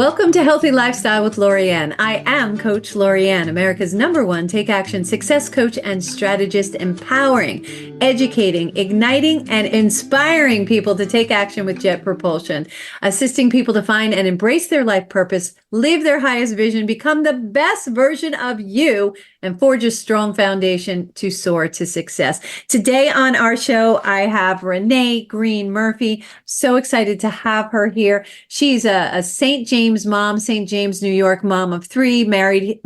Welcome to Healthy Lifestyle with Lori Anne. I am Coach Lori Anne, America's #1 take action success coach and strategist, empowering, educating, igniting, and inspiring people to take action with jet propulsion, assisting people to find and embrace their life purpose, live their highest vision, become the best version of you, and forge a strong foundation to soar to success. Today on our show, I have Renee Greene Murphy. So excited to have her here. She's a St. James mom, St. James, New York mom of 3, married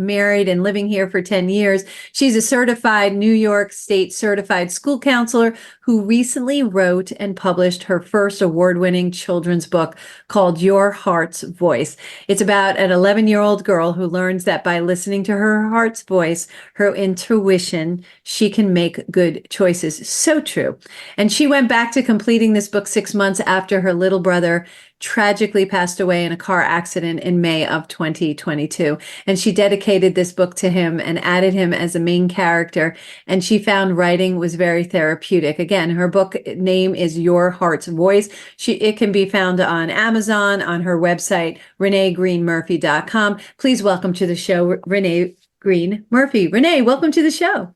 and living here for 10 years. She's a certified New York State certified school counselor who recently wrote and published her first award-winning children's book called Your Heart's Voice. It's about an 11-year-old girl who learns that by listening to her heart's voice, her intuition, she can make good choices. So true. And she went back to completing this book 6 months after her little brother tragically passed away in a car accident in May of 2022. And she dedicated this book to him and added him as a main character. And she found writing was very therapeutic. Again, her book name is Your Heart's Voice. It can be found on Amazon, on her website, reneegreenemurphy.com. Please welcome to the show, Renee Greene Murphy. Renee, welcome to the show.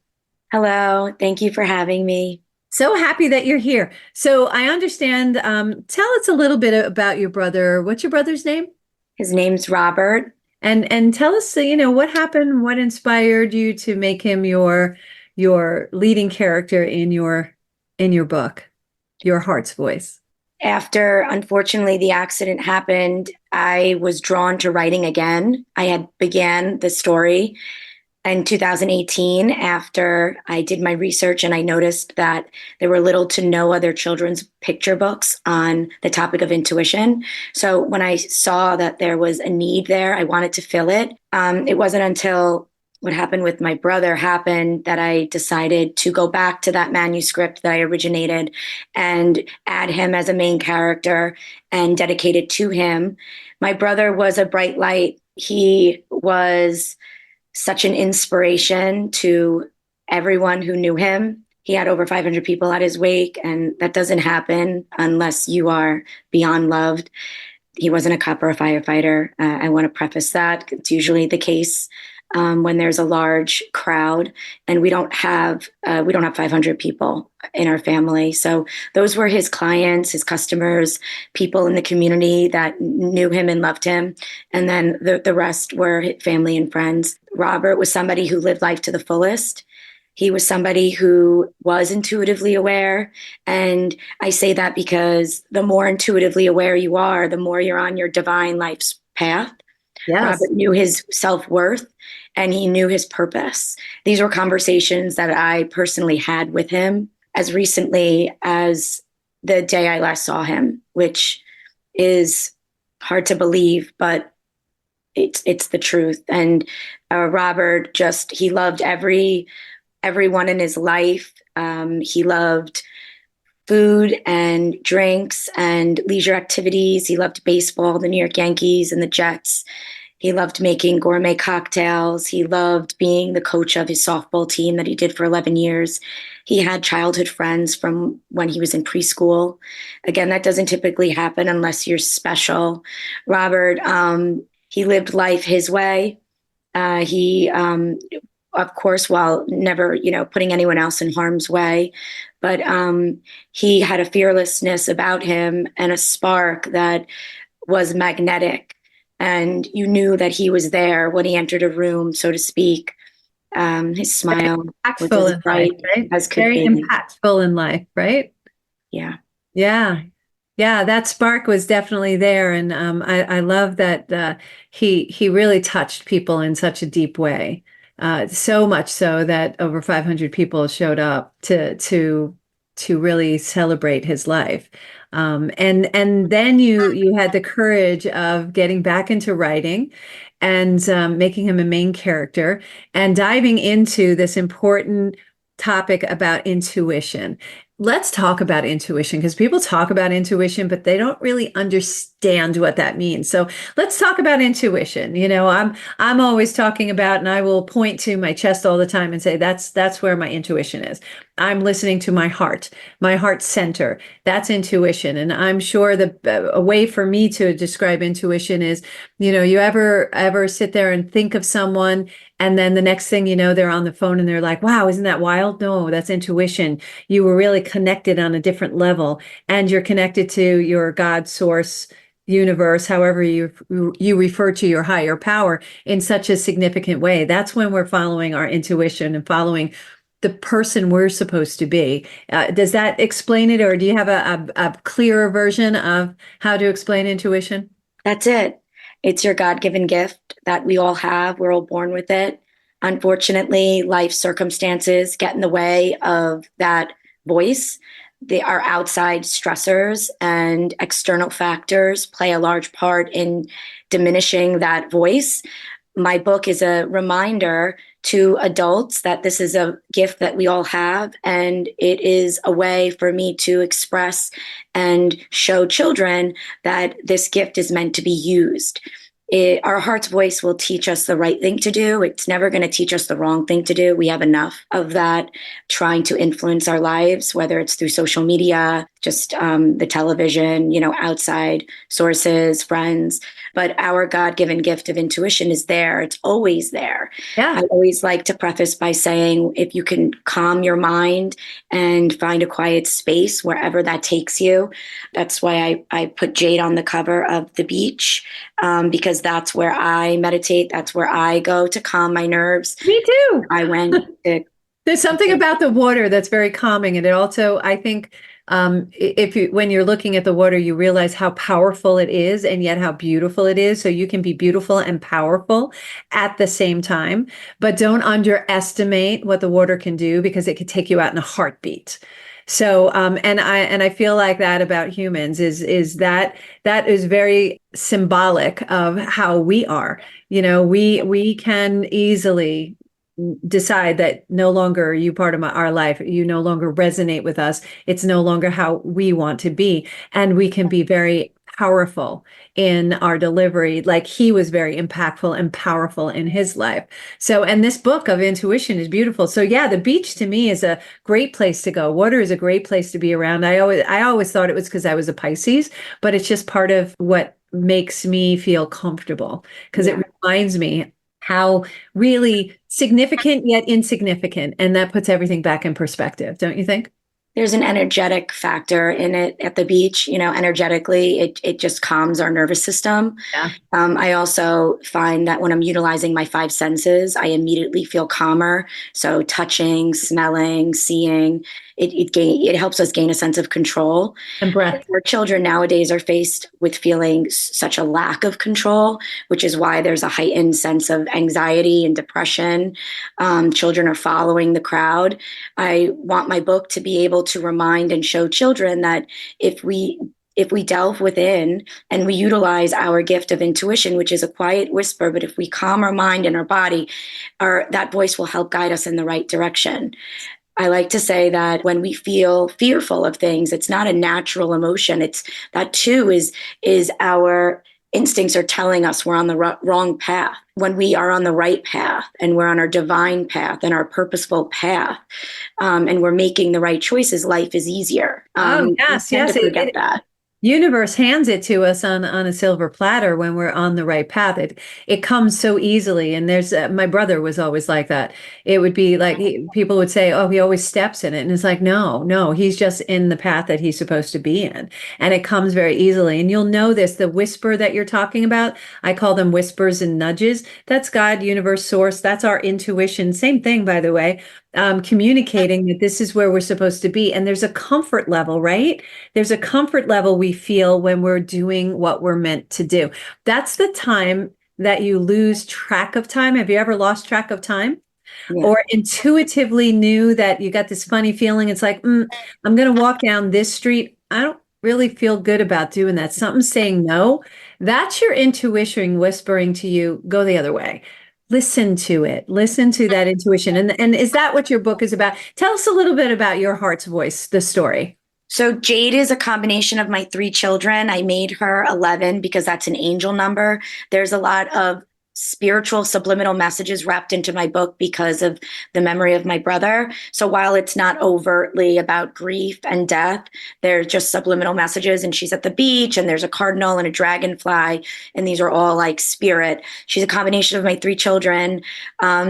Hello. Thank you for having me. So happy that you're here. So I understand, tell us a little bit about your brother. What's your brother's name? His name's Robert. And tell us, what happened, what inspired you to make him your leading character in your book, Your Heart's Voice. After, unfortunately, the accident happened, I was drawn to writing again. I had began the story in 2018 after I did my research, and I noticed that there were little to no other children's picture books on the topic of intuition. So when I saw that there was a need there, I wanted to fill it. It wasn't until what happened with my brother happened that I decided to go back to that manuscript that I originated and add him as a main character and dedicate it to him. My brother was a bright light. He was such an inspiration to everyone who knew him. He had over 500 people at his wake, and that doesn't happen unless you are beyond loved. He wasn't a cop or a firefighter. I want to preface that. It's usually the case when there's a large crowd, and we don't have 500 people in our family. So those were his clients, his customers, people in the community that knew him and loved him. And then the rest were family and friends. Robert was somebody who lived life to the fullest. He was somebody who was intuitively aware. And I say that because the more intuitively aware you are, the more you're on your divine life's path. Yes. Robert knew his self-worth and he knew his purpose. These were conversations that I personally had with him as recently as the day I last saw him, which is hard to believe, but it's the truth. And Robert he loved everyone in his life. He loved food and drinks and leisure activities. He loved baseball, the New York Yankees and the Jets. He loved making gourmet cocktails. He loved being the coach of his softball team that he did for 11 years. He had childhood friends from when he was in preschool. Again, that doesn't typically happen unless you're special. Robert, he lived life his way. He, of course, while never, putting anyone else in harm's way, but he had a fearlessness about him and a spark that was magnetic. And you knew that he was there when he entered a room, so to speak. His smile was as bright as could be. Very impactful in life, right? Yeah. Yeah. Yeah, that spark was definitely there. And I love that he really touched people in such a deep way. So much so that over 500 people showed up to really celebrate his life. And then you had the courage of getting back into writing and making him a main character and diving into this important topic about intuition. Let's talk about intuition, because people talk about intuition, but they don't really understand what that means. So let's talk about intuition. I'm always talking about, and I will point to my chest all the time and say, that's where my intuition is. I'm listening to my heart center. That's intuition. And I'm sure a way for me to describe intuition is, you ever sit there and think of someone, and then the next thing you know, they're on the phone and they're like, wow, isn't that wild? No, that's intuition. You were really connected on a different level, and you're connected to your God source, universe, however you refer to your higher power, in such a significant way. That's when we're following our intuition and following the person we're supposed to be. Does that explain it, or do you have a clearer version of how to explain intuition? That's it. It's your God-given gift that we all have. We're all born with it. Unfortunately, life circumstances get in the way of that voice. Our outside stressors and external factors play a large part in diminishing that voice. My book is a reminder to adults that this is a gift that we all have, and it is a way for me to express and show children that this gift is meant to be used. Our heart's voice will teach us the right thing to do. It's never going to teach us the wrong thing to do. We have enough of that trying to influence our lives, whether it's through social media, just the television, outside sources, friends. But our God-given gift of intuition is there. It's always there. Yeah. I always like to preface by saying, if you can calm your mind and find a quiet space wherever that takes you, that's why I put jade on the cover of The Beach, because that's where I meditate. That's where I go to calm my nerves. Me too. I went to. There's something about the water that's very calming, and it also, I think, when you're looking at the water, you realize how powerful it is, and yet how beautiful it is. So you can be beautiful and powerful at the same time, but don't underestimate what the water can do, because it could take you out in a heartbeat. So, and I feel like that about humans is that is very symbolic of how we are. We can easily decide that no longer are you part of our life. You no longer resonate with us. It's no longer how we want to be. And we can be very powerful in our delivery, like he was very impactful and powerful in his life. So, and this book of intuition is beautiful. So yeah, the beach to me is a great place to go. Water is a great place to be around. I always thought it was because I was a Pisces, but it's just part of what makes me feel comfortable, because it reminds me how really significant yet insignificant. And that puts everything back in perspective, don't you think? There's an energetic factor in it at the beach. Energetically, it just calms our nervous system. Yeah. I also find that when I'm utilizing my five senses, I immediately feel calmer. So touching, smelling, seeing, it helps us gain a sense of control. And breath. Our children nowadays are faced with feeling such a lack of control, which is why there's a heightened sense of anxiety and depression. Children are following the crowd. I want my book to be able to remind and show children that if we delve within and we utilize our gift of intuition, which is a quiet whisper, but if we calm our mind and our body, that voice will help guide us in the right direction. I like to say that when we feel fearful of things, it's not a natural emotion. It's that too is our instincts are telling us we're on the wrong path. When we are on the right path and we're on our divine path and our purposeful path, and we're making the right choices, life is easier. Yes, we tend yes. to forget that. Universe hands it to us on a silver platter when we're on the right path. It comes so easily. And there's my brother was always like that. It would be like people would say, "Oh, he always steps in it," and it's like, no, he's just in the path that he's supposed to be in, and it comes very easily. And you'll know this, the whisper that you're talking about. I call them whispers and nudges. That's God, universe, source. That's our intuition. Same thing, by the way. Communicating that this is where we're supposed to be. And there's a comfort level, right? There's a comfort level we feel when we're doing what we're meant to do. That's the time that you lose track of time. Have you ever lost track of time? Yeah. Or intuitively knew that you got this funny feeling? It's like, I'm going to walk down this street. I don't really feel good about doing that. Something's saying no. That's your intuition whispering to you, go the other way. Listen to it. Listen to that intuition. And is that what your book is about? Tell us a little bit about your heart's voice, the story. So Jade is a combination of my three children. I made her 11 because that's an angel number. There's a lot of spiritual subliminal messages wrapped into my book because of the memory of my brother. So while it's not overtly about grief and death, there's just subliminal messages. And she's at the beach and there's a cardinal and a dragonfly. And these are all like spirit. She's a combination of my three children.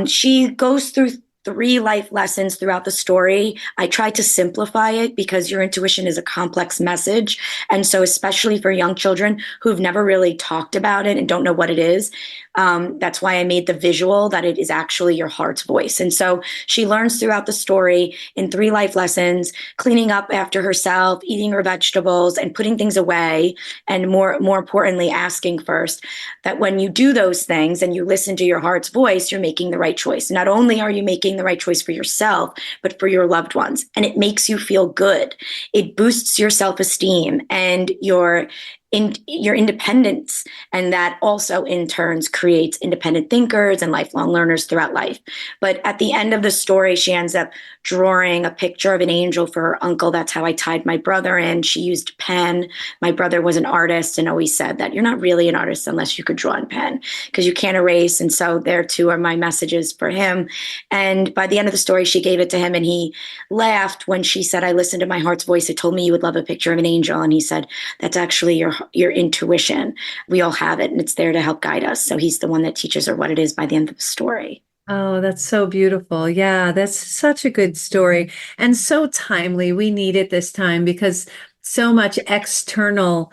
She goes through three life lessons throughout the story. I try to simplify it because your intuition is a complex message. And so, especially for young children who've never really talked about it and don't know what it is, that's why I made the visual that it is actually your heart's voice. And so she learns throughout the story in three life lessons, cleaning up after herself, eating her vegetables, and putting things away. And more importantly, asking first that when you do those things and you listen to your heart's voice, you're making the right choice. Not only are you making the right choice for yourself, but for your loved ones. And it makes you feel good. It boosts your self-esteem and your independence, and that also in turns creates independent thinkers and lifelong learners throughout life. But at the end of the story, she ends up drawing a picture of an angel for her uncle. That's how I tied my brother in. She used pen. My brother was an artist and always said that you're not really an artist unless you could draw in pen because you can't erase. And so there too are my messages for him. And by the end of the story, she gave it to him and he laughed when she said, I listened to my heart's voice. It told me you would love a picture of an angel. And he said, that's actually your intuition. We all have it and it's there to help guide us. So he's the one that teaches her what it is by the end of the story. Oh, that's so beautiful. Yeah, that's such a good story and so timely. We need it this time because so much external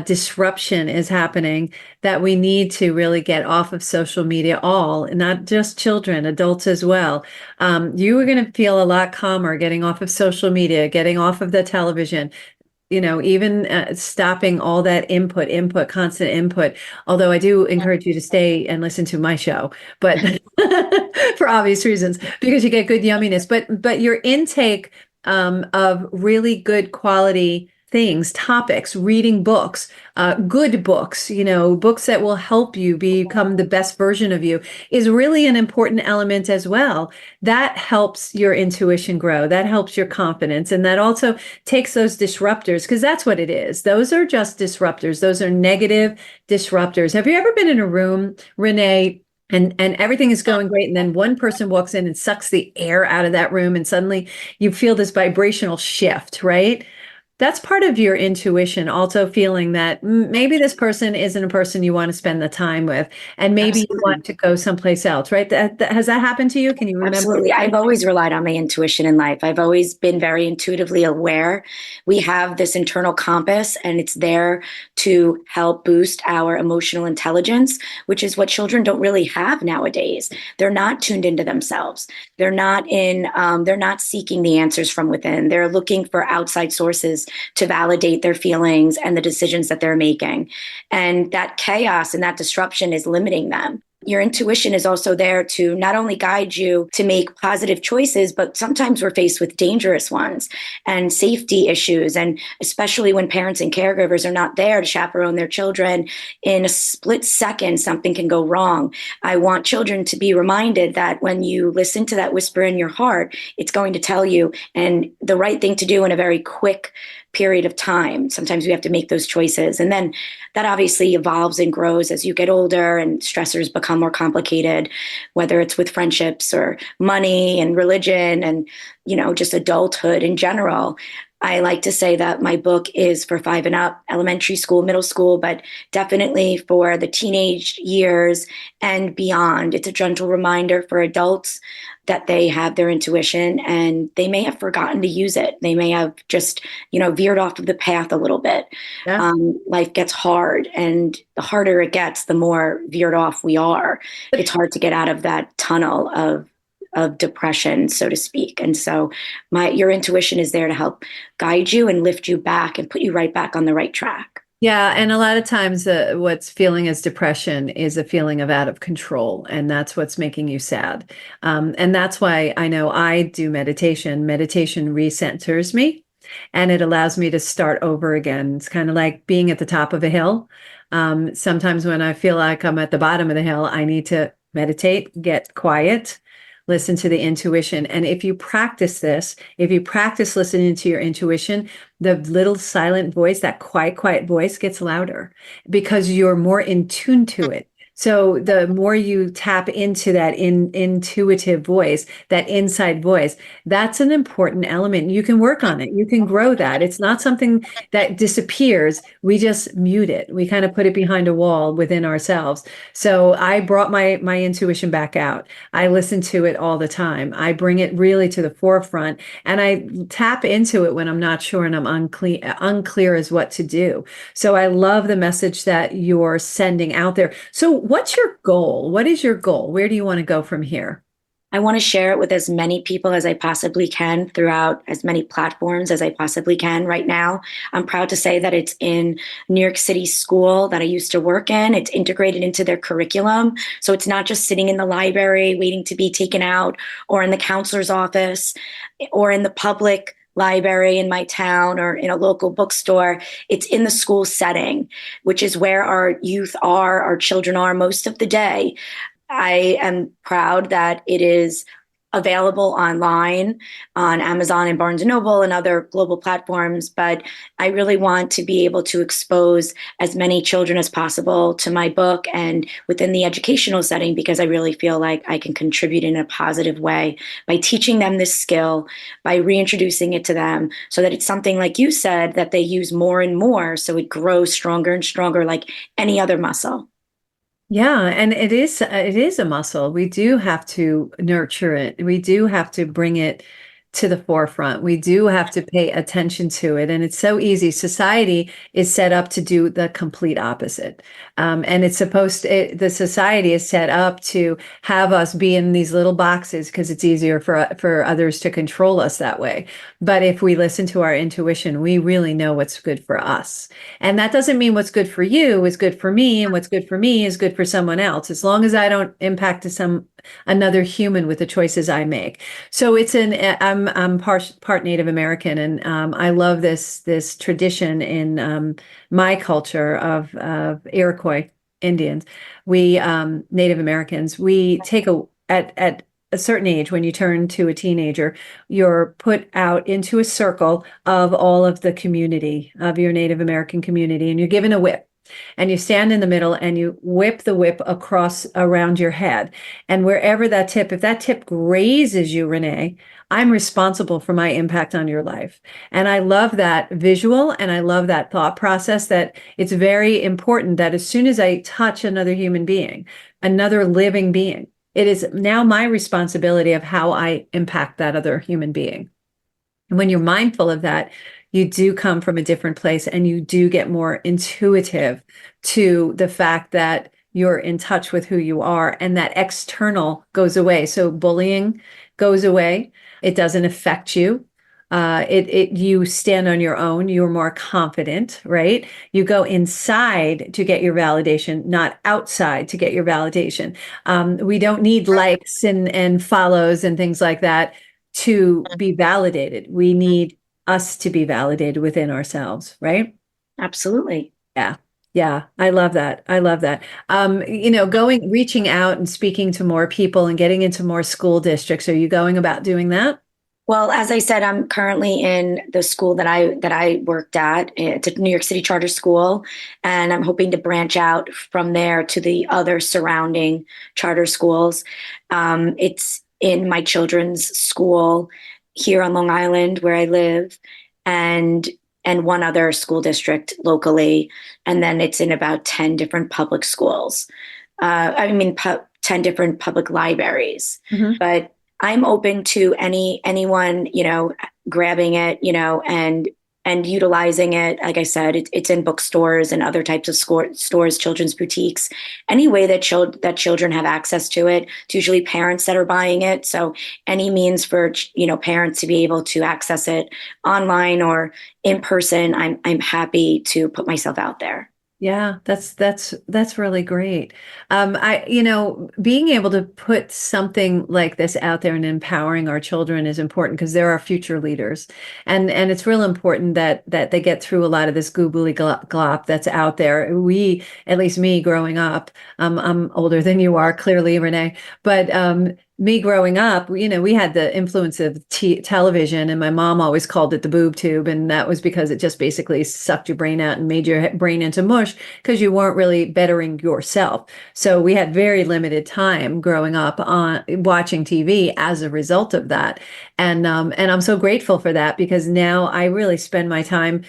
disruption is happening that we need to really get off of social media, all, not just children, adults as well. You are going to feel a lot calmer getting off of social media, getting off of the television, even stopping all that constant input. Although I do encourage you to stay and listen to my show, but for obvious reasons, because you get good yumminess. But your intake of really good quality things, topics, reading books, good books, books that will help you become the best version of you is really an important element as well. That helps your intuition grow. That helps your confidence. And that also takes those disruptors, because that's what it is. Those are just disruptors. Those are negative disruptors. Have you ever been in a room, Renee, and everything is going great, and then one person walks in and sucks the air out of that room, and suddenly you feel this vibrational shift, right? That's part of your intuition, also feeling that maybe this person isn't a person you want to spend the time with, and maybe you want to go someplace else, right? Has that happened to you? Can you remember? Absolutely. I've always relied on my intuition in life. I've always been very intuitively aware. We have this internal compass, and it's there to help boost our emotional intelligence, which is what children don't really have nowadays. They're not tuned into themselves. They're not seeking the answers from within. They're looking for outside sources to validate their feelings and the decisions that they're making. And that chaos and that disruption is limiting them. Your intuition is also there to not only guide you to make positive choices, but sometimes we're faced with dangerous ones and safety issues. And especially when parents and caregivers are not there to chaperone their children, in a split second, something can go wrong. I want children to be reminded that when you listen to that whisper in your heart, it's going to tell you and the right thing to do in a very quick period of time. Sometimes we have to make those choices. And then that obviously evolves and grows as you get older and stressors become more complicated, whether it's with friendships or money and religion and, just adulthood in general. I like to say that my book is for 5 and up, elementary school, middle school, but definitely for the teenage years and beyond. It's a gentle reminder for adults that they have their intuition and they may have forgotten to use it. They may have just, veered off of the path a little bit. Yeah. Life gets hard, and the harder it gets, the more veered off we are. It's hard to get out of that tunnel of depression, so to speak. And so your intuition is there to help guide you and lift you back and put you right back on the right track. Yeah, and a lot of times what's feeling as depression is a feeling of out of control, and that's what's making you sad. And that's why I know I do meditation. Meditation recenters me, and it allows me to start over again. It's kind of like being at the top of a hill. Sometimes when I feel like I'm at the bottom of the hill, I need to meditate, get quiet, listen to the intuition. And if you practice this, if you practice listening to your intuition, the little silent voice, that quiet voice gets louder because you're more in tune to it. So the more you tap into that intuitive voice, that inside voice, that's an important element. You can work on it. You can grow that. It's not something that disappears. We just mute it. We kind of put it behind a wall within ourselves. So I brought my intuition back out. I listen to it all the time. I bring it really to the forefront, and I tap into it when I'm not sure and I'm unclear as what to do. So I love the message that you're sending out there. So what's your goal? What is your goal? Where do you want to go from here? I want to share it with as many people as I possibly can throughout as many platforms as I possibly can right now. I'm proud to say that it's in New York City school that I used to work in. It's integrated into their curriculum. So it's not just sitting in the library waiting to be taken out, or in the counselor's office, or in the public library in my town, or in a local bookstore. It's in the school setting, which is where our youth are, our children are most of the day. I am proud that it is available online on Amazon and Barnes and Noble and other global platforms, but I really want to be able to expose as many children as possible to my book and within the educational setting, because I really feel like I can contribute in a positive way by teaching them this skill, by reintroducing it to them, so that it's something, like you said, that they use more and more, so it grows stronger and stronger like any other muscle. Yeah, and it is a muscle. We do have to nurture it. We do have to bring it to the forefront. We do have to pay attention to it. And it's so easy. Society is set up to do the complete opposite. And it's the society is set up to have us be in these little boxes because it's easier for others to control us that way. But if we listen to our intuition, we really know what's good for us. And that doesn't mean what's good for you is good for me, and what's good for me is good for someone else, as long as I don't impact another human with the choices I make. So I'm part Native American, and I love this tradition in my culture of Iroquois Indians. We Native Americans, we take at a certain age, when you turn to a teenager, you're put out into a circle of all of the community of your Native American community, and you're given a whip. And you stand in the middle and you whip the whip across around your head. And wherever if that tip grazes you, Renee, I'm responsible for my impact on your life. And I love that visual, and I love that thought process, that it's very important that as soon as I touch another human being, another living being, it is now my responsibility of how I impact that other human being. And when you're mindful of that, you do come from a different place, and you do get more intuitive to the fact that you're in touch with who you are, and that external goes away. So bullying goes away. It doesn't affect you. You stand on your own. You're more confident, right? You go inside to get your validation, not outside to get your validation. We don't need likes and follows and things like that to be validated. We need us to be validated within ourselves, right? Absolutely. Yeah. Yeah, I love that. I love that. Reaching out and speaking to more people and getting into more school districts. Are you going about doing that? Well, as I said, I'm currently in the school that I worked at. It's a New York City charter school, and I'm hoping to branch out from there to the other surrounding charter schools. It's in my children's school here on Long Island, where I live, and one other school district locally, and then it's in about 10 different public schools. 10 different public libraries, Mhm. but I'm open to anyone, grabbing it, and utilizing it. Like I said, it's in bookstores and other types of stores, children's boutiques, any way that children have access to it. It's usually parents that are buying it. So any means for, parents to be able to access it online or in person, I'm happy to put myself out there. Yeah, that's really great. Being able to put something like this out there and empowering our children is important, because they're our future leaders, and it's real important that they get through a lot of this googly glop that's out there. At least me, growing up, I'm older than you are, clearly, Renee, but me growing up, we had the influence of television, and my mom always called it the boob tube. And that was because it just basically sucked your brain out and made your brain into mush because you weren't really bettering yourself. So we had very limited time growing up on watching TV as a result of that. And I'm so grateful for that because now I really spend my time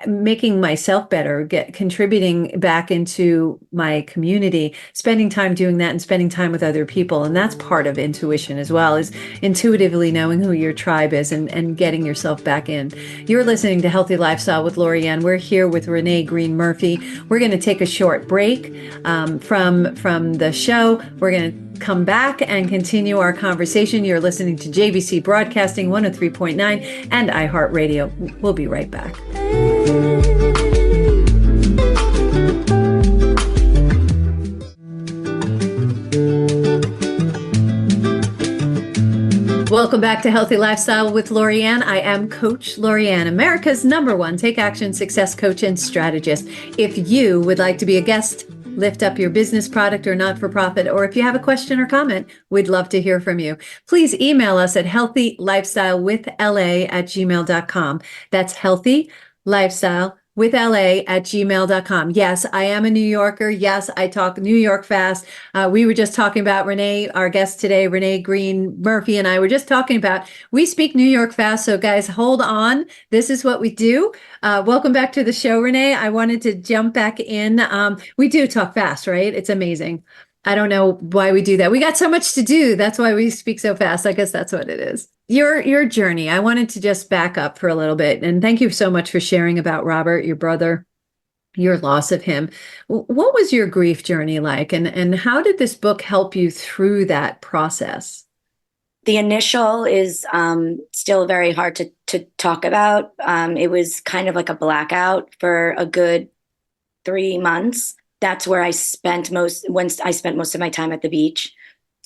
making myself better, contributing back into my community, spending time doing that and spending time with other people. And that's part of intuition as well, is intuitively knowing who your tribe is and getting yourself back in. You're listening to Healthy Lifestyle with Lori Anne. We're here with Renee Greene Murphy. We're going to take a short break from the show. We're going to come back and continue our conversation. You're listening to JVC Broadcasting 103.9 and iHeartRadio. We'll be right back. Welcome back to Healthy Lifestyle with Lori Anne. I am Coach Lori Anne, America's #1 Take Action Success Coach and Strategist. If you would like to be a guest, lift up your business, product, or not-for-profit, or if you have a question or comment, we'd love to hear from you. Please email us at healthylifestylewithla@gmail.com. That's healthylifestylewithla@gmail.com. Yes, I am a New Yorker. Yes, I talk New York fast. We were just talking about Renee, our guest today, Renee Greene Murphy, and I were just talking about we speak New York fast. So guys, hold on. This is what we do. Welcome back to the show, Renee. I wanted to jump back in. We do talk fast, right? It's amazing. I don't know why we do that. We got so much to do. That's why we speak so fast. I guess that's what it is. Your journey. I wanted to just back up for a little bit. And thank you so much for sharing about Robert, your brother, your loss of him. What was your grief journey like? And how did this book help you through that process? The initial is still very hard to talk about. It was kind of like a blackout for a good 3 months. That's where I spent most of my time at the beach.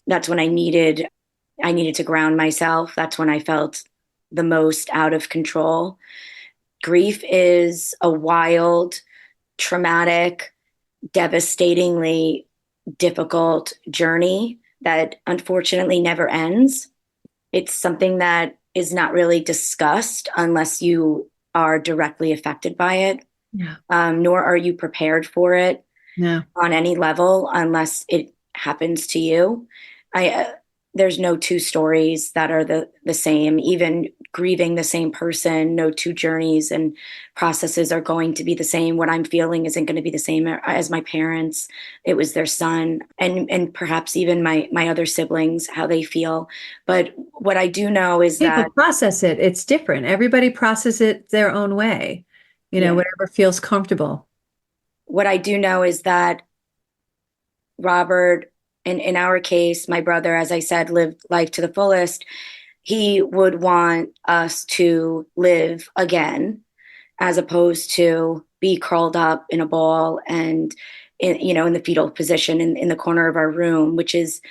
That's when I needed to ground myself. That's when I felt the most out of control. Grief is a wild, traumatic, devastatingly difficult journey that unfortunately never ends. It's something that is not really discussed unless you are directly affected by it. Yeah. Nor are you prepared for it. No. On any level unless it happens to you. There's no two stories that are the same. Even grieving the same person, no two journeys and processes are going to be the same. What I'm feeling isn't going to be the same as my parents. It was their son, and perhaps even my other siblings, how they feel. But what I do know is People that process it. It's different. Everybody processes it their own way. Whatever feels comfortable. What I do know is that Robert, in our case, my brother, as I said, lived life to the fullest. He would want us to live again, as opposed to be curled up in a ball and in the fetal position in the corner of our room, which is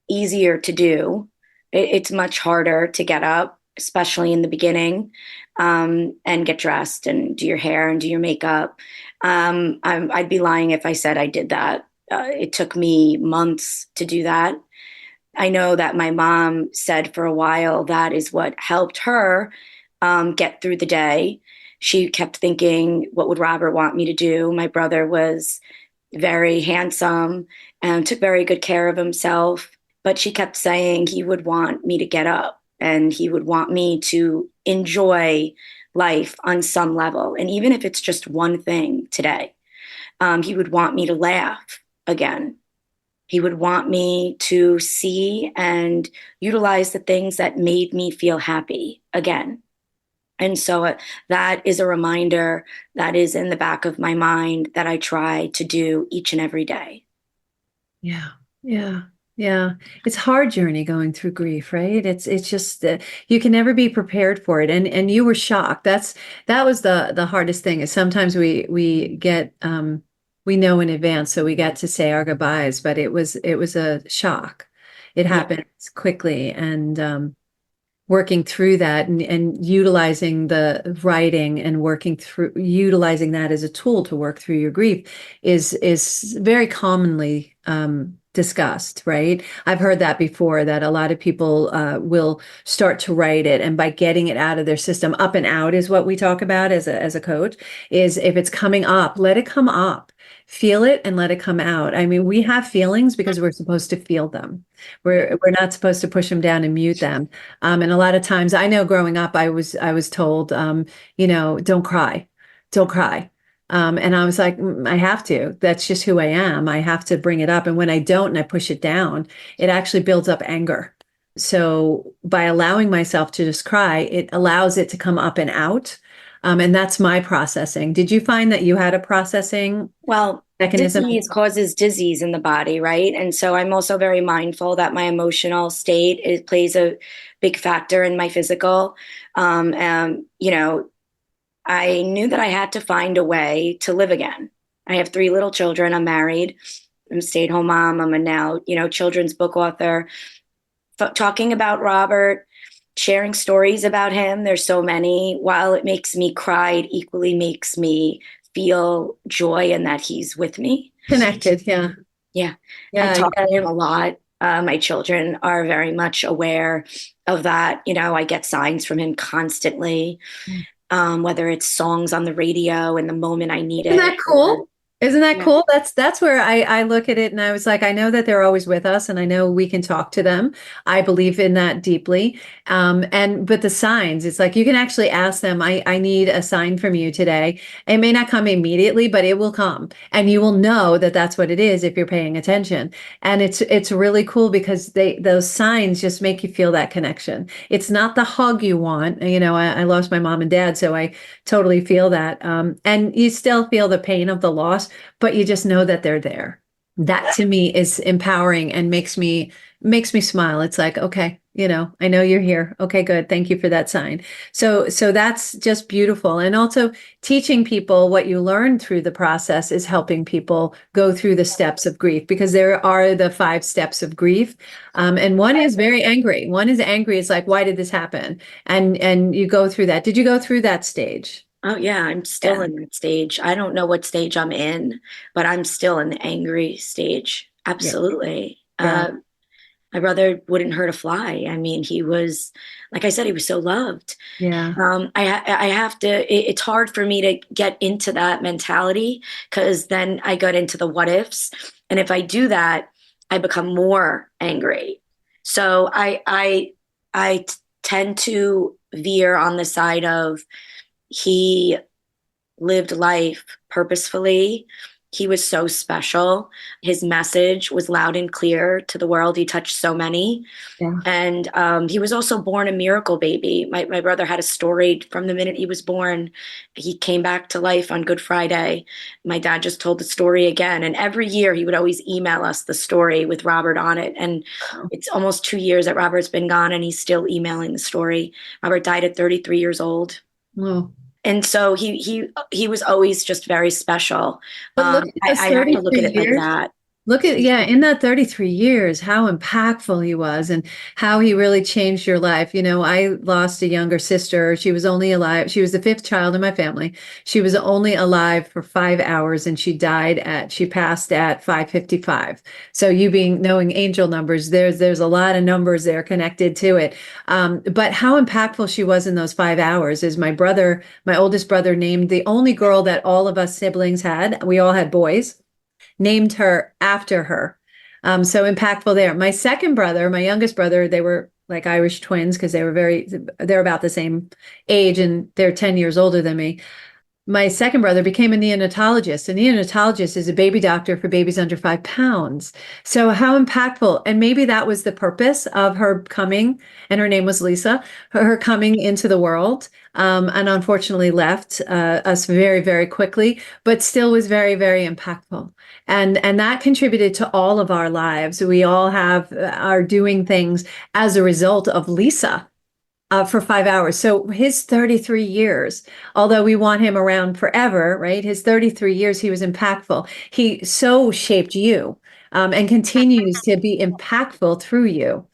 easier to do. It's much harder to get up, especially in the beginning, and get dressed and do your hair and do your makeup. I'd be lying if I said I did that. It took me months to do that. I know that my mom said for a while that is what helped her get through the day. She kept thinking, what would Robert want me to do? My brother was very handsome and took very good care of himself. But she kept saying he would want me to get up and he would want me to enjoy life on some level. And even if it's just one thing today, he would want me to laugh again. He would want me to see and utilize the things that made me feel happy again. And so that is a reminder that is in the back of my mind that I try to do each and every day. Yeah. Yeah. Yeah. It's a hard journey going through grief, right? It's just you can never be prepared for it. And you were shocked. That was the hardest thing is sometimes we get we know in advance, so we get to say our goodbyes, but it was a shock. It happened quickly, and working through that and utilizing the writing and working through utilizing that as a tool to work through your grief is very commonly discussed, right? I've heard that before, that a lot of people will start to write it, and by getting it out of their system, up and out is what we talk about as a coach, is if it's coming up, let it come up. Feel it and let it come out. I mean, we have feelings because we're supposed to feel them. We're not supposed to push them down and mute them. And a lot of times, I know growing up, I was told, don't cry, don't cry. And I was like, I have to. That's just who I am. I have to bring it up. And when I don't and I push it down, it actually builds up anger. So by allowing myself to just cry, it allows it to come up and out. And that's my processing. Did you find that you had a processing Well, mechanism? disease causes disease in the body, right? And so I'm also very mindful that my emotional state plays a big factor in my physical. And, I knew that I had to find a way to live again. I have three little children. I'm married. I'm a stay-at-home mom. I'm a now, children's book author. Talking about Robert, sharing stories about him. There's so many. While it makes me cry, it equally makes me feel joy in that he's with me. Connected, yeah. Yeah. I Yeah, talk yeah. to him a lot. My children are very much aware of that. I get signs from him constantly, whether it's songs on the radio in the moment I need Isn't it. that cool? Isn't that Yeah. cool? That's where I look at it and I was like, I know that they're always with us and I know we can talk to them. I believe in that deeply. But the signs, it's like you can actually ask them, I need a sign from you today. It may not come immediately, but it will come. And you will know that that's what it is if you're paying attention. And it's really cool because those signs just make you feel that connection. It's not the hug you want. I lost my mom and dad, so I totally feel that. And you still feel the pain of the loss, but you just know that they're there. That to me is empowering and makes me smile. It's like, okay, I know you're here. Okay, good. Thank you for that sign. So that's just beautiful. And also teaching people what you learn through the process is helping people go through the steps of grief, because there are the 5 steps of grief. And one is very angry. One is angry. It's like, why did this happen? And you go through that. Did you go through that stage? Oh, yeah, I'm still Yeah. in that stage. I don't know what stage I'm in, but I'm still in the angry stage. Yeah. Absolutely. Yeah. My brother wouldn't hurt a fly. I mean, he was, like I said, he was so loved. Yeah. I have to, it's hard for me to get into that mentality because then I got into the what ifs. And if I do that, I become more angry. So I tend to veer on the side of he lived life purposefully. He was so special. His message was loud and clear to the world. He touched so many. Yeah. And he was also born a miracle baby. My brother had a story from the minute he was born. He came back to life on Good Friday. My dad just told the story again. And every year he would always email us the story with Robert on it. And it's almost 2 years that Robert's been gone and he's still emailing the story. Robert died at 33 years old. Oh. And so he was always just very special. But look at those I have to look at 33 it like years. that. Look at, yeah, in that 33 years, how impactful he was and how he really changed your life. I lost a younger sister. She was only alive. She was the 5th child in my family. She was only alive for 5 hours and she passed at 5:55. So you knowing angel numbers, there's a lot of numbers there connected to it. But how impactful she was in those 5 hours is my oldest brother named the only girl that all of us siblings had. We all had boys, named her after her. So impactful there. My second brother, my youngest brother, they were like Irish twins because they're about the same age and they're 10 years older than me. My second brother became a neonatologist. A neonatologist is a baby doctor for babies under 5 pounds. So how impactful. And maybe that was the purpose of her coming, and her name was Lisa, her coming into the world, and unfortunately left us very, very quickly, but still was very, very impactful. And that contributed to all of our lives. We all are doing things as a result of Lisa. For 5 hours. So his 33 years, although we want him around forever, right? His 33 years, he was impactful. He so shaped you, and continues to be impactful through you.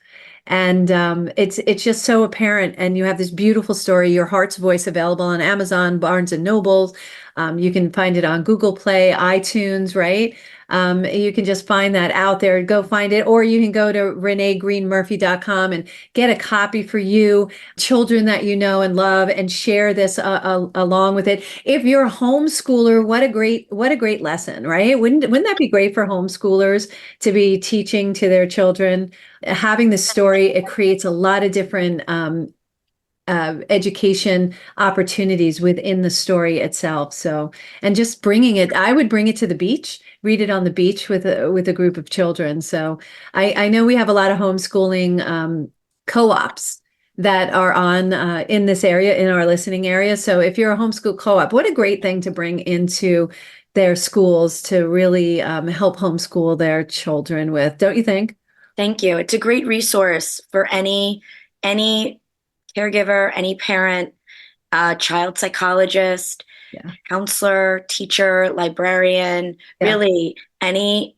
And it's just so apparent. And you have this beautiful story, Your Heart's Voice, available on Amazon, Barnes and Nobles. You can find it on Google Play, iTunes, right? You can just find that out there. Go find it, or you can go to reneegreenemurphy.com and get a copy for you, children that you know and love, and share this along with it. If you're a homeschooler, what a great lesson, right? Wouldn't that be great for homeschoolers to be teaching to their children? Having the story, it creates a lot of different education opportunities within the story itself. So, and just bringing it, I would bring it to the beach, read it on the beach with a group of children. So, I know we have a lot of homeschooling co-ops that are on in this area, in our listening area. So, if you're a homeschool co-op, what a great thing to bring into their schools to really help homeschool their children with, don't you think? Thank you. It's a great resource for any caregiver, any parent, child psychologist, Yeah. counselor, teacher, librarian, Yeah. really any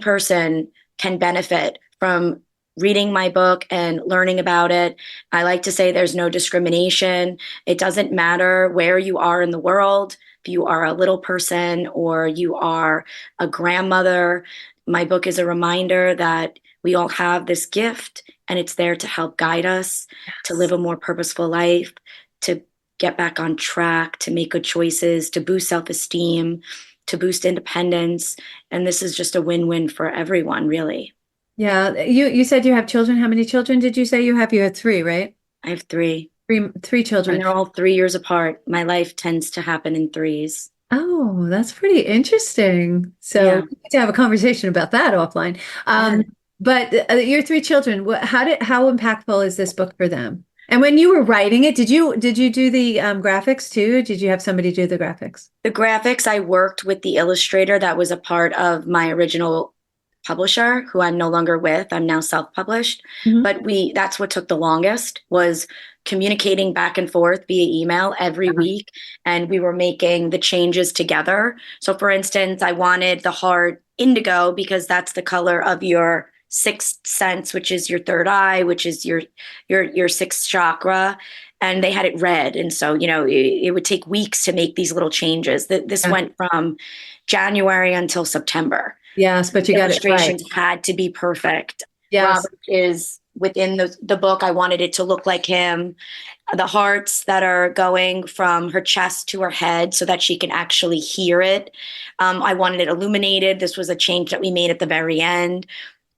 person can benefit from reading my book and learning about it. I like to say there's no discrimination. It doesn't matter where you are in the world, if you are a little person or you are a grandmother. My book is a reminder that we all have this gift and it's there to help guide us to live a more purposeful life, to get back on track, to make good choices, to boost self-esteem, to boost independence. And this is just a win-win for everyone, really. Yeah. You said you have children. How many children did you say you have? You had three, right? I have three, Three and children. they're all 3 years apart. My life tends to happen in threes. Oh, that's pretty interesting. So Yeah. we need to have a conversation about that offline. Yeah. But your three children, how impactful is this book for them? And when you were writing it, did you do the graphics too? Did you have somebody do the graphics? The graphics, I worked with the illustrator that was a part of my original publisher, who I'm no longer with. I'm now self-published. Mhm. But that's what took the longest, was communicating back and forth via email every week. And we were making the changes together. So for instance, I wanted the heart indigo because that's the color of your sixth sense, which is your third eye, which is your sixth chakra. And they had it red. And so, it would take weeks to make these little changes. This Yeah. went from January until September. Yes, but you got it right. Illustrations had to be perfect. Yes. Robert is within the book. I wanted it to look like him. The hearts that are going from her chest to her head so that she can actually hear it. I wanted it illuminated. This was a change that we made at the very end.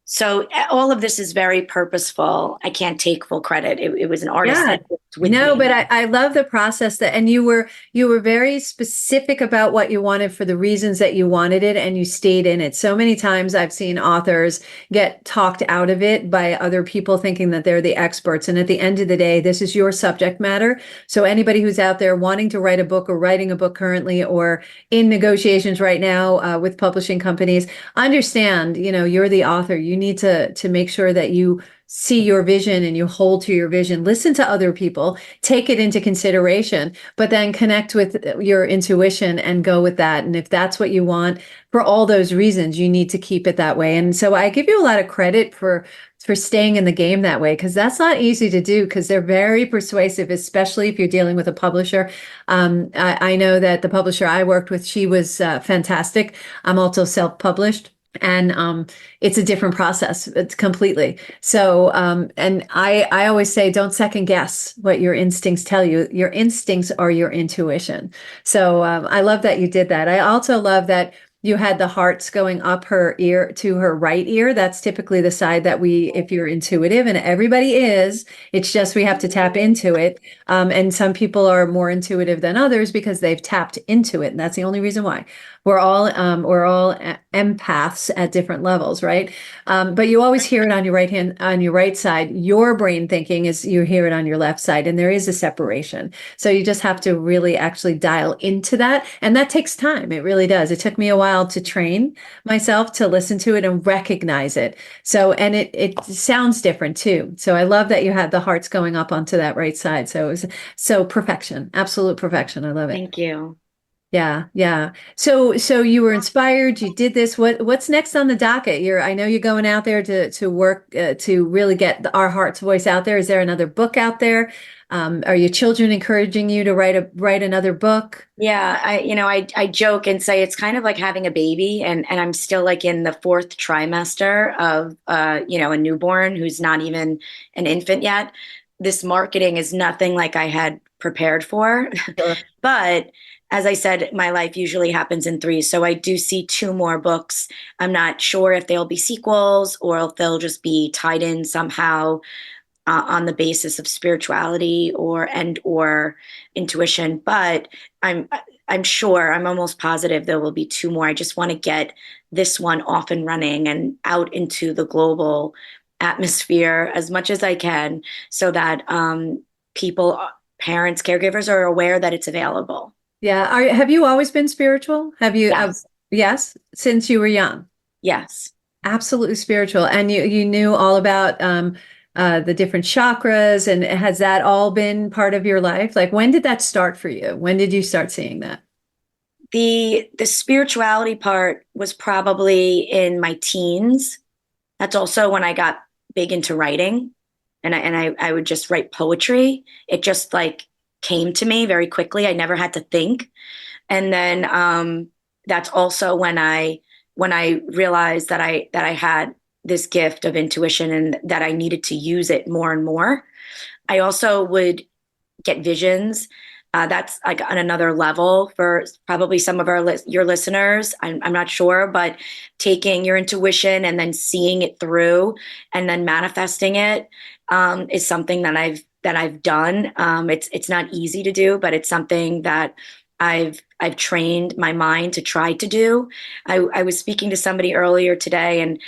So all of this is very purposeful. I can't take full credit. It was an artist Yeah. that worked with No, me. but I love the process and you were very specific about what you wanted for the reasons that you wanted it, and you stayed in it. So many times I've seen authors get talked out of it by other people thinking that they're the experts. And at the end of the day, this is your subject matter. So anybody who's out there wanting to write a book or writing a book currently or in negotiations right now with publishing companies, understand, you're the author. You need to make sure that you see your vision and you hold to your vision, listen to other people, take it into consideration, but then connect with your intuition and go with that. And if that's what you want, for all those reasons, you need to keep it that way. And so I give you a lot of credit for staying in the game that way, because that's not easy to do, because they're very persuasive, especially if you're dealing with a publisher. I know that the publisher I worked with, she was fantastic. I'm also self-published. And it's a different process. It's completely. So, and I always say, don't second guess what your instincts tell you. Your instincts are your intuition. So, I love that you did that. I also love that you had the hearts going up her ear to her right ear. That's typically the side that if you're intuitive, and everybody is, it's just we have to tap into it. And some people are more intuitive than others because they've tapped into it. And that's the only reason why. We're all empaths at different levels, right? But you always hear it on your right side. Your brain thinking is you hear it on your left side, and there is a separation. So you just have to really actually dial into that, and that takes time. It really does. It took me a while to train myself to listen to it and recognize it. So, and it sounds different too. So I love that you had the hearts going up onto that right side. So it was perfection, absolute perfection. I love it. Thank you. Yeah, yeah. So you were inspired, you did this. What's next on the docket? I know you're going out there to work to really get our heart's voice out there. Is there another book out there? Are your children encouraging you to write another book? Yeah, I joke and say it's kind of like having a baby, and I'm still like in the fourth trimester of a newborn who's not even an infant yet. This marketing is nothing like I had prepared for. Sure. But as I said, my life usually happens in threes. So I do see two more books. I'm not sure if they'll be sequels or if they'll just be tied in somehow on the basis of spirituality or intuition. But I'm I'm sure, I'm almost positive there will be two more. I just want to get this one off and running and out into the global atmosphere as much as I can, so that people, parents, caregivers are aware that it's available. Yeah. Have you always been spiritual? Have you? Yes, Yes, since you were young. yes. Absolutely spiritual. And you knew all about the different chakras, and has that all been part of your life? Like, when did that start for you? When did you start seeing that? The spirituality part was probably in my teens. That's also when I got big into writing, and I would just write poetry. It just like came to me very quickly. I never had to think. And then that's also when I realized that I had this gift of intuition and that I needed to use it more and more. I also would get visions. That's like on another level for probably some of your listeners. I'm not sure, but taking your intuition and then seeing it through and then manifesting it is something that I've done. It's not easy to do, but it's something that I've trained my mind to try to do. I was speaking to somebody earlier today, and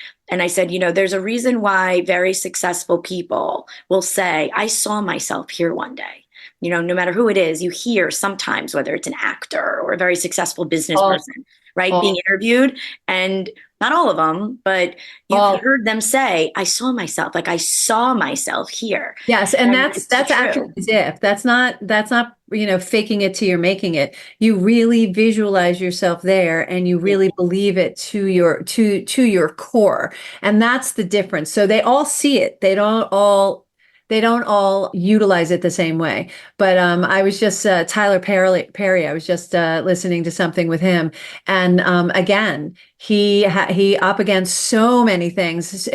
I said, there's a reason why very successful people will say, I saw myself here one day. No matter who it is, you hear sometimes, whether it's an actor or a very successful business All, person, right, being all, interviewed, and not all of them, but you've all. heard them say, I saw myself here. Yes, and And that's it's that's actually true. as if that's not faking it till you're making it. You really visualize yourself there, and you Yeah. really believe it to your core, and that's the difference. So they all see it. They don't all utilize it the same way. But I was just Tyler Perry. I was just listening to something with him, and again, he up against so many things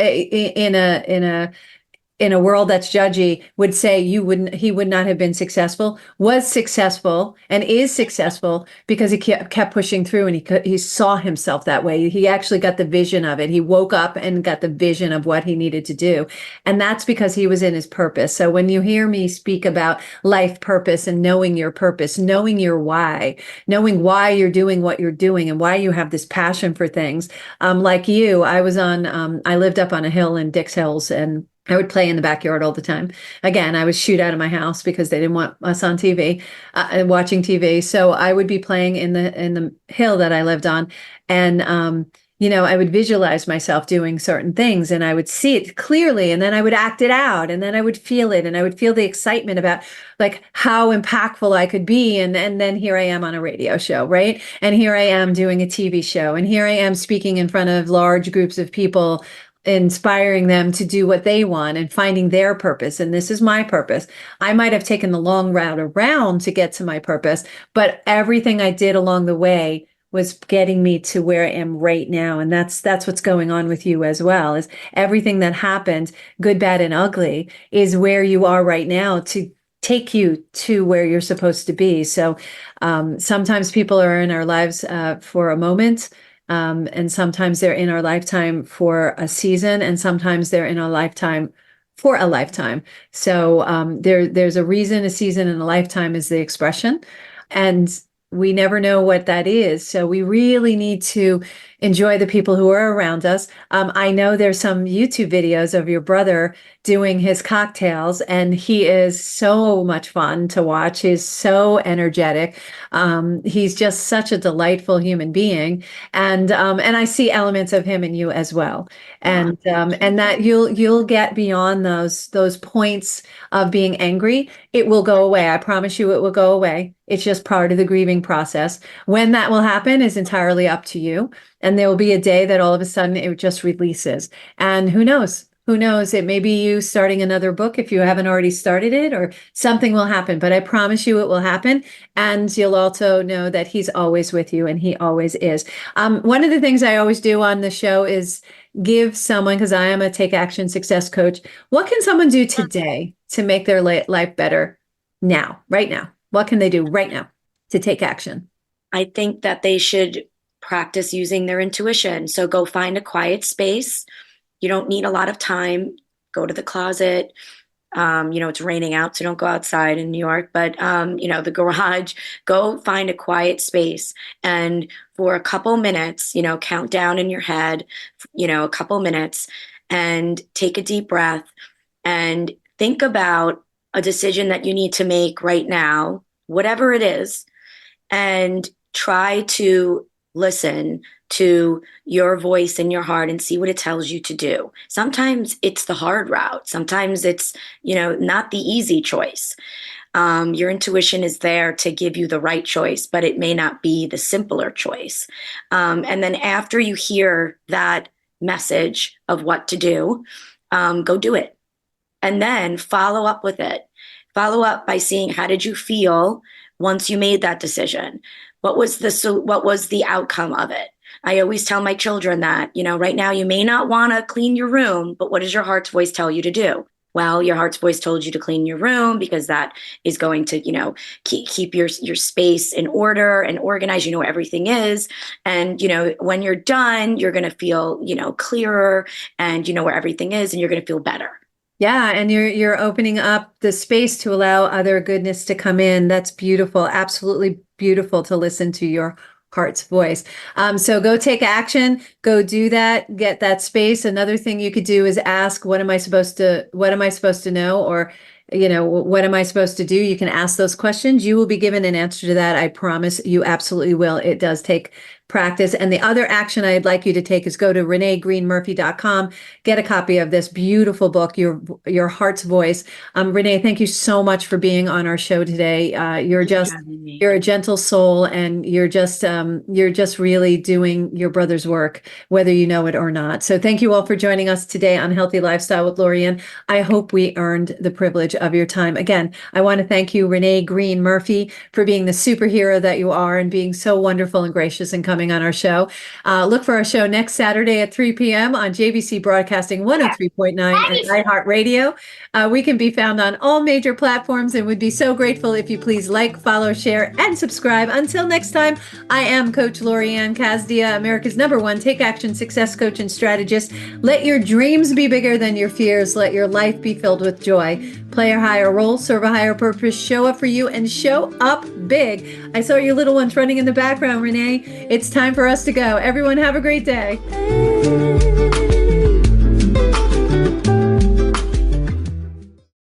in a world that's judgy, would say he would not have been successful, was successful, and is successful because he kept pushing through, and he saw himself that way. He actually got the vision of it. He woke up and got the vision of what he needed to do. And that's because he was in his purpose. So when you hear me speak about life purpose and knowing your purpose, knowing your why, knowing why you're doing what you're doing and why you have this passion for things, like you, I lived up on a hill in Dix Hills, and I would play in the backyard all the time. Again, I was shoot out of my house because they didn't want us on TV and watching TV. So I would be playing in the hill that I lived on, and I would visualize myself doing certain things, and I would see it clearly, and then I would act it out, and then I would feel it, and I would feel the excitement about like how impactful I could be, and then here I am on a radio show, right? And here I am doing a TV show, and here I am speaking in front of large groups of people, inspiring them to do what they want and finding their purpose. And this is my purpose. I might have taken the long route around to get to my purpose, but everything I did along the way was getting me to where I am right now. And that's what's going on with you as well, is everything that happened, good, bad, and ugly, is where you are right now to take you to where you're supposed to be. So sometimes people are in our lives for a moment, and sometimes they're in our lifetime for a season, and sometimes they're in our lifetime for a lifetime. So there's a reason a season and a lifetime is the expression. And we never know what that is. So we really need to enjoy the people who are around us. I know there's some YouTube videos of your brother doing his cocktails, and he is so much fun to watch. He's so energetic. He's just such a delightful human being, and I see elements of him in you as well. Ah, And that you'll get beyond those points of being angry. It will go away. I promise you, it will go away. It's just part of the grieving process. When that will happen is entirely up to you. And there will be a day that all of a sudden it just releases. And who knows? who knows, it may be you starting another book if you haven't already started it, or something will happen, but I promise you it will happen. And you'll also know that he's always with you, and he always is. One of the things I always do on the show is give someone, because I am a take action success coach, what can someone do today to make their life better now, right now? What can they do right now to take action? I think that they should practice using their intuition. So go find a quiet space. You don't need a lot of time. Go to the closet. It's raining out, so don't go outside in New York, but, the garage, go find a quiet space. And for a couple minutes, count down in your head, a couple minutes, and take a deep breath and think about a decision that you need to make right now, whatever it is, and try to listen to your voice in your heart and see what it tells you to do. Sometimes it's the hard route. Sometimes it's, not the easy choice. Your intuition is there to give you the right choice, but it may not be the simpler choice. And then after you hear that message of what to do, go do it. And then follow up with it. Follow up by seeing, how did you feel once you made that decision? What was the outcome of it? I always tell my children that, right now you may not want to clean your room, but what does your heart's voice tell you to do? Well, your heart's voice told you to clean your room because that is going to, keep your space in order and organized. You know where everything is. And, when you're done, you're going to feel, clearer, and you know where everything is, and you're going to feel better. Yeah, and you're opening up the space to allow other goodness to come in. That's beautiful. Absolutely beautiful to listen to your heart's voice. So go take action, go do that, get that space. Another thing you could do is ask, what am I supposed to know? Or, what am I supposed to do? You can ask those questions. You will be given an answer to that. I promise you absolutely will. It does take practice. And the other action I'd like you to take is go to reneegreenemurphy.com, get a copy of this beautiful book, Your Heart's Voice. Renee, thank you so much for being on our show today. You're a gentle soul, and you're just really doing your brother's work, whether you know it or not. So thank you all for joining us today on Healthy Lifestyle with Lori Anne. I hope we earned the privilege of your time. Again, I want to thank you, Renee Greene Murphy, for being the superhero that you are and being so wonderful and gracious and coming on our show. Look for our show next Saturday at 3 p.m. on JVC Broadcasting 103.9 and iHeartRadio. We can be found on all major platforms, and would be so grateful if you please like, follow, share, and subscribe. Until next time, I am Coach Lori Anne Casdia, America's #1 take action success coach and strategist. Let your dreams be bigger than your fears. Let your life be filled with joy. Play a higher role, serve a higher purpose, show up for you, and show up big. I saw your little ones running in the background, Renee. It's time for us to go. Everyone have a great day.